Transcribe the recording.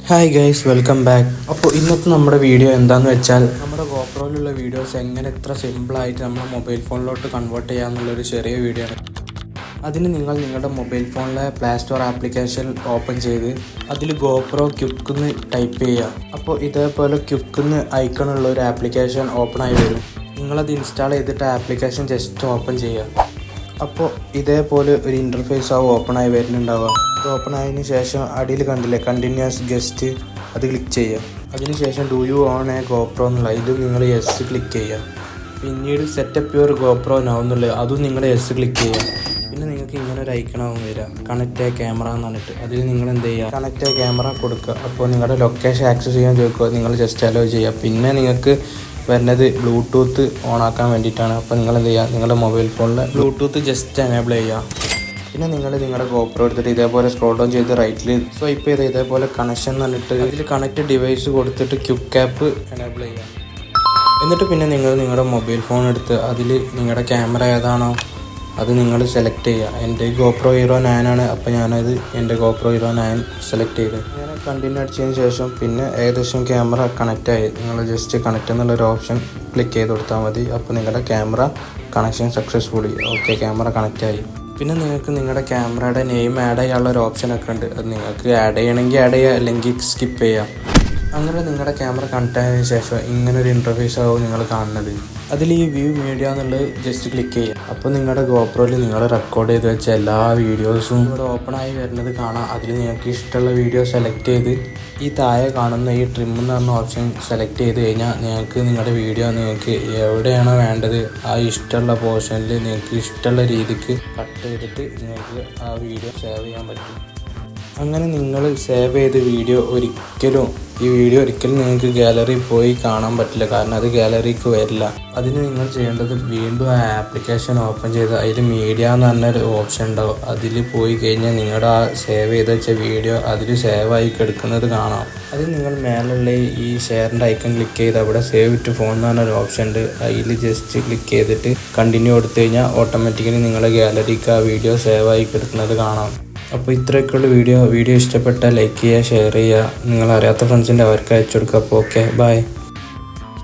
Hi guys, welcome back. അപ്പോൾ ഇന്നത്തെ നമ്മുടെ വീഡിയോ എന്താണെന്ന് വെച്ചാൽ നമ്മുടെ ഗോപ്രോയിലുള്ള വീഡിയോസ് എങ്ങനെ ഇത്ര സിമ്പിളായിട്ട് നമ്മുടെ മൊബൈൽ ഫോണിലോട്ട് കൺവേർട്ട് ചെയ്യാമെന്നുള്ളൊരു ചെറിയ വീഡിയോ ആണ്. അതിന് നിങ്ങൾ നിങ്ങളുടെ മൊബൈൽ ഫോണിലെ പ്ലേ സ്റ്റോർ ആപ്ലിക്കേഷൻ ഓപ്പൺ ചെയ്ത് അതിൽ ഗോപ്രോ ക്യുക്കെന്ന് ടൈപ്പ് ചെയ്യുക. അപ്പോൾ ഇതേപോലെ ക്യുക്കെന്ന് ഐക്കണുള്ള ഒരു ആപ്ലിക്കേഷൻ ഓപ്പണായി വരും. നിങ്ങളത് ഇൻസ്റ്റാൾ ചെയ്തിട്ട് ആപ്ലിക്കേഷൻ ജസ്റ്റ് ഓപ്പൺ ചെയ്യുക. അപ്പോൾ ഇതേപോലെ ഒരു ഇൻ്റർഫേസ് ആവും ഓപ്പണായി വരുന്നുണ്ടാവുക. അത് ഓപ്പൺ ആയതിനു ശേഷം അടിയിൽ കണ്ടില്ലേ കണ്ടിന്യൂസ് ഗസ്റ്റ്, അത് ക്ലിക്ക് ചെയ്യുക. അതിനുശേഷം do you on A GoPro എന്നുള്ള ഇത് നിങ്ങൾ യെസ് ക്ലിക്ക് ചെയ്യുക. പിന്നീട് സെറ്റപ്പ് യുവർ ഗോപ്രോ നൗ എന്നുള്ളത് അതും നിങ്ങൾ യെസ് ക്ലിക്ക് ചെയ്യുക. പിന്നെ നിങ്ങൾക്ക് ഇങ്ങനെ ഒരു ഐക്കണാവും വരിക, കണക്റ്റ് എ ക്യാമറ എന്ന് പറഞ്ഞിട്ട്. അതിൽ നിങ്ങൾ എന്ത് ചെയ്യുക, കണക്റ്റ് എ ക്യാമറ കൊടുക്കുക. അപ്പോൾ നിങ്ങളുടെ ലൊക്കേഷൻ ആക്സസ് ചെയ്യാൻ ചോദിക്കുക, നിങ്ങൾ ജസ്റ്റ് അലോ ചെയ്യുക. പിന്നെ നിങ്ങൾക്ക് വരുന്നത് ബ്ലൂടൂത്ത് ഓണാക്കാൻ വേണ്ടിയിട്ടാണ്. അപ്പോൾ നിങ്ങൾ എന്ത് ചെയ്യുക, നിങ്ങളുടെ മൊബൈൽ ഫോണിൽ ബ്ലൂടൂത്ത് ജസ്റ്റ് എനേബിൾ ചെയ്യുക. പിന്നെ നിങ്ങൾ നിങ്ങളുടെ ഗോപ്രോ എടുത്തിട്ട് ഇതേപോലെ സ്ക്രോൾ ഡൗൺ ചെയ്ത് റൈറ്റിൽ സ്വൈപ്പ് ചെയ്ത് ഇതേപോലെ കണക്ഷൻ എന്ന് പറഞ്ഞിട്ട് അതിൽ കണക്റ്റ് ഡിവൈസ് കൊടുത്തിട്ട് ക്യുക്ക് ആപ്പ് എനേബിൾ ചെയ്യുക. എന്നിട്ട് പിന്നെ നിങ്ങൾ നിങ്ങളുടെ മൊബൈൽ ഫോൺ എടുത്ത് അതിൽ നിങ്ങളുടെ ക്യാമറ ഏതാണോ അത് നിങ്ങൾ സെലക്ട് ചെയ്യുക. എൻ്റെ ഗോപ്രോ ഹീറോ 9 ആണ്. അപ്പോൾ ഞാനത് എൻ്റെ ഗോപ്രോ ഹീറോ 9 സെലക്ട് ചെയ്ത് ഞാൻ കണ്ടിന്യൂ അടിച്ചതിന് ശേഷം പിന്നെ ഏകദേശം ക്യാമറ കണക്റ്റായി. നിങ്ങൾ ജസ്റ്റ് കണക്റ്റ് എന്നുള്ളൊരു ഓപ്ഷൻ ക്ലിക്ക് ചെയ്ത് കൊടുത്താൽ മതി. അപ്പോൾ നിങ്ങളുടെ camera connection successfully. Okay, camera കണക്റ്റായി. പിന്നെ നിങ്ങൾക്ക് നിങ്ങളുടെ ക്യാമറയുടെ നെയിം ആഡ് ചെയ്യാനുള്ള ഒരു ഓപ്ഷനൊക്കെ ഉണ്ട്. അത് നിങ്ങൾക്ക് ആഡ് ചെയ്യണമെങ്കിൽ ആഡ് ചെയ്യുക, അല്ലെങ്കിൽ സ്കിപ്പ് ചെയ്യാം. അങ്ങനെ നിങ്ങളുടെ ക്യാമറ കണക്റ്റ് ആയതിനു ശേഷം ഇങ്ങനൊരു ഇൻ്റർഫേസ് ആവും നിങ്ങൾ കാണുന്നത്. അതിൽ ഈ വ്യൂ മീഡിയ എന്നുള്ളത് ജസ്റ്റ് ക്ലിക്ക് ചെയ്യുക. അപ്പോൾ നിങ്ങളുടെ ഗോപ്രോയിൽ നിങ്ങൾ റെക്കോർഡ് ചെയ്ത് വെച്ച എല്ലാ വീഡിയോസും ഇവിടെ ഓപ്പൺ ആയി വരുന്നത് കാണാം. അതിൽ നിങ്ങൾക്ക് ഇഷ്ടമുള്ള വീഡിയോ സെലക്ട് ചെയ്ത് ഈ താഴെ കാണുന്ന ഈ ട്രിം എന്ന് പറഞ്ഞ ഓപ്ഷൻ സെലക്ട് ചെയ്ത് കഴിഞ്ഞാൽ നിങ്ങൾക്ക് നിങ്ങളുടെ വീഡിയോ നിങ്ങൾക്ക് എവിടെയാണോ വേണ്ടത് ആ ഇഷ്ടമുള്ള പോർഷനിൽ നിങ്ങൾക്ക് ഇഷ്ടമുള്ള രീതിക്ക് കട്ട് ചെയ്തിട്ട് നിങ്ങൾക്ക് ആ വീഡിയോ സേവ് ചെയ്യാൻ പറ്റും. അങ്ങനെ നിങ്ങൾ സേവ് ചെയ്ത വീഡിയോ ഒരിക്കലും നിങ്ങൾക്ക് ഗാലറിയിൽ പോയി കാണാൻ പറ്റില്ല. കാരണം അത് ഗാലറിക്ക് വരില്ല. അതിന് നിങ്ങൾ ചെയ്യേണ്ടത് വീണ്ടും ആ ആപ്ലിക്കേഷൻ ഓപ്പൺ ചെയ്ത് അതിൽ മീഡിയ എന്ന് പറഞ്ഞൊരു ഓപ്ഷൻ ഉണ്ടാവും. അതിൽ പോയി കഴിഞ്ഞാൽ നിങ്ങളുടെ ആ സേവ് ചെയ്ത് വെച്ച വീഡിയോ അതിൽ സേവായി കിടക്കുന്നത് കാണാം. അതിൽ നിങ്ങൾ മേലുള്ള ഈ ഷെയറിൻ്റെ ഐക്കൺ ക്ലിക്ക് ചെയ്ത് അവിടെ സേവ് വിത്ത് ഫോൺ എന്ന് പറഞ്ഞൊരു ഓപ്ഷൻ ഉണ്ട്. അതിൽ ജസ്റ്റ് ക്ലിക്ക് ചെയ്തിട്ട് കണ്ടിന്യൂ കൊടുത്തു കഴിഞ്ഞാൽ ഓട്ടോമാറ്റിക്കലി നിങ്ങളുടെ ഗാലറിക്ക് ആ വീഡിയോ സേവായി കിടക്കുന്നത് കാണാം. അപ്പോൾ ഇത്രയൊക്കെയുള്ള വീഡിയോ ഇഷ്ടപ്പെട്ടാൽ ലൈക്ക് ചെയ്യുക, ഷെയർ ചെയ്യുക, നിങ്ങൾ അറിയാത്ത ഫ്രണ്ട്സിൻ്റെ അവർക്ക് അയച്ചു കൊടുക്കുക. അപ്പോൾ ഓക്കെ, ബൈ.